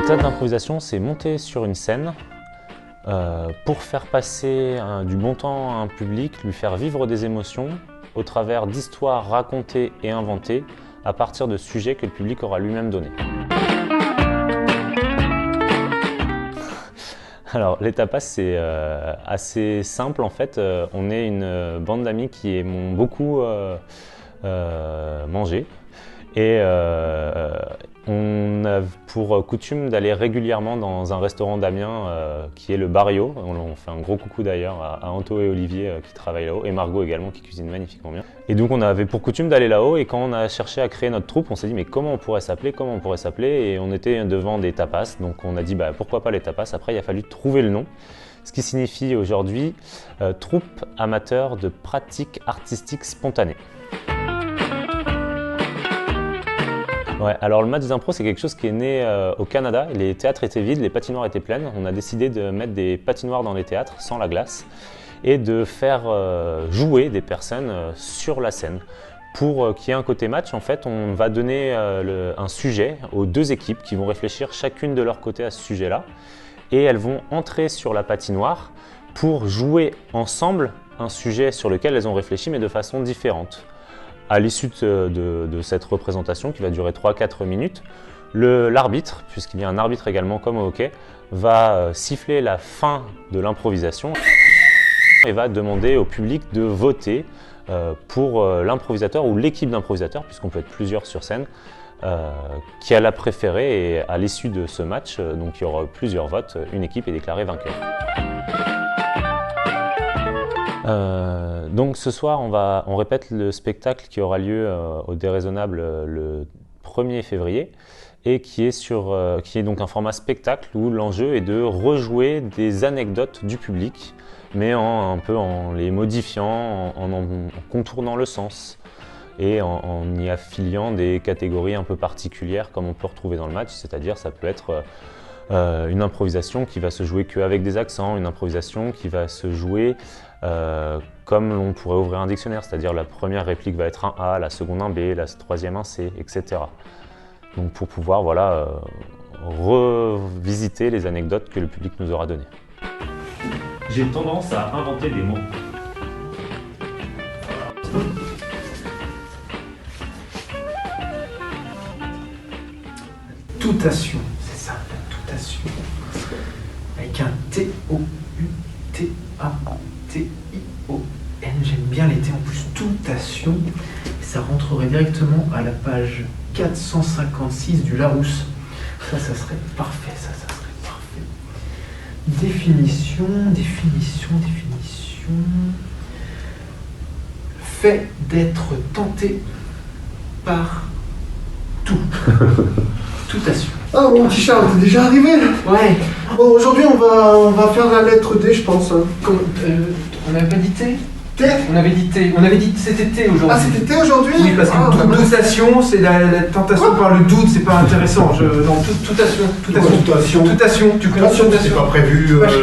théâtre d'improvisation, c'est monter sur une scène pour faire passer du bon temps à un public, lui faire vivre des émotions au travers d'histoires racontées et inventées à partir de sujets que le public aura lui-même donnés. Alors les tapas, c'est assez simple en fait. On est une bande d'amis qui aiment beaucoup manger et on a pour coutume d'aller régulièrement dans un restaurant d'Amiens qui est le Barrio. On fait un gros coucou d'ailleurs à Anto et Olivier qui travaillent là-haut, et Margot également qui cuisine magnifiquement bien. Et donc on avait pour coutume d'aller là-haut, et quand on a cherché à créer notre troupe, on s'est dit mais comment on pourrait s'appeler, et on était devant des tapas, donc on a dit bah, pourquoi pas les tapas. Après il a fallu trouver le nom, ce qui signifie aujourd'hui troupe amateur de pratiques artistiques spontanées. Ouais, alors le match d'impro, c'est quelque chose qui est né au Canada. Les théâtres étaient vides, les patinoires étaient pleines. On a décidé de mettre des patinoires dans les théâtres sans la glace et de faire jouer des personnes sur la scène. Pour qu'il y ait un côté match, en fait, on va donner un sujet aux deux équipes qui vont réfléchir chacune de leur côté à ce sujet-là. Et elles vont entrer sur la patinoire pour jouer ensemble un sujet sur lequel elles ont réfléchi, mais de façon différente. À l'issue de cette représentation qui va durer 3-4 minutes, l'arbitre, puisqu'il y a un arbitre également comme au hockey, va siffler la fin de l'improvisation et va demander au public de voter pour l'improvisateur ou l'équipe d'improvisateurs, puisqu'on peut être plusieurs sur scène, qui a la préférée. Et à l'issue de ce match, donc il y aura plusieurs votes, une équipe est déclarée vainqueur. Donc ce soir, on répète le spectacle qui aura lieu au Déraisonnable le 1er février et qui est donc un format spectacle où l'enjeu est de rejouer des anecdotes du public, mais un peu en les modifiant, en contournant le sens et en y affiliant des catégories un peu particulières comme on peut retrouver dans le match, c'est-à-dire ça peut être une improvisation qui va se jouer qu'avec des accents, une improvisation qui va se jouer comme on pourrait ouvrir un dictionnaire, c'est-à-dire la première réplique va être un A, la seconde un B, la troisième un C, etc. Donc pour pouvoir revisiter les anecdotes que le public nous aura données. J'ai tendance à inventer des mots. Toutation, c'est ça, la toutation. Avec un T-O-U-T-A-T-I-O-N. J'aime bien les T en plus, toutation. Et ça rentrerait directement à la page 456 du Larousse. Ça serait parfait, ça serait parfait. Définition. Fait d'être tenté par tout. Toutation. Ah mon petit Charles, t'es déjà arrivé? Ouais. Bon, aujourd'hui on va faire la lettre D, je pense. On n'avait pas dit T? T? On avait dit T. On avait dit que c'était T aujourd'hui. Ah, c'était T aujourd'hui? Oui, parce que toutation, c'est la tentation par le doute, c'est pas intéressant. Non, toutation. Toutation. Toutation, tu connais Toutation, c'est pas prévu. Page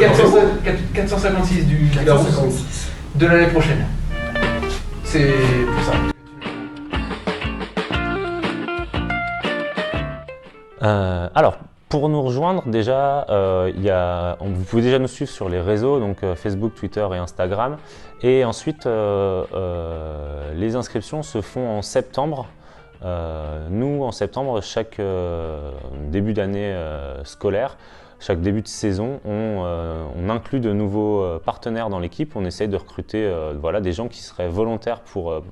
456 du 456. De l'année prochaine. C'est pour ça. Alors, pour nous rejoindre, déjà, vous pouvez déjà nous suivre sur les réseaux, donc Facebook, Twitter et Instagram. Et ensuite, les inscriptions se font en septembre. Nous, en septembre, chaque début d'année scolaire, chaque début de saison, on inclut de nouveaux partenaires dans l'équipe. On essaye de recruter des gens qui seraient volontaires pour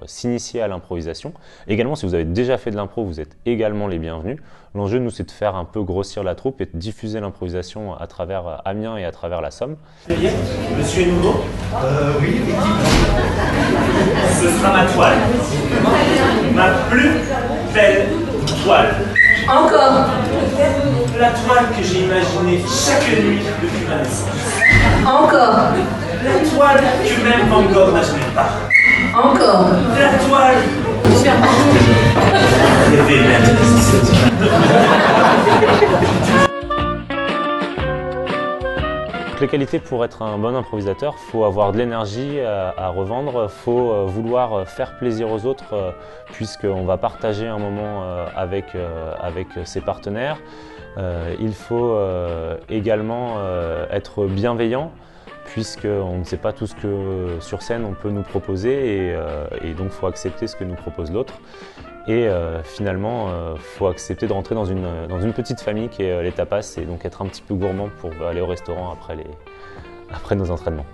s'initier à l'improvisation. Également, si vous avez déjà fait de l'impro, vous êtes également les bienvenus. L'enjeu, nous, c'est de faire un peu grossir la troupe et de diffuser l'improvisation à travers Amiens et à travers la Somme. Monsieur est nouveau? Oui, effectivement. Ce sera ma toile. Ma plus belle toile. Encore. La toile que j'ai imaginée chaque nuit depuis ma naissance. Encore. La toile que même Van Gogh n'imaginait pas. Encore. La toile. Rêver même. Les qualités pour être un bon improvisateur, il faut avoir de l'énergie à revendre, il faut vouloir faire plaisir aux autres puisqu'on va partager un moment avec ses partenaires. Il faut également être bienveillant, puisqu'on ne sait pas tout ce que sur scène on peut nous proposer et donc il faut accepter ce que nous propose l'autre. Et finalement, il faut accepter de rentrer dans une petite famille qui est les tapas et donc être un petit peu gourmand pour aller au restaurant après nos entraînements.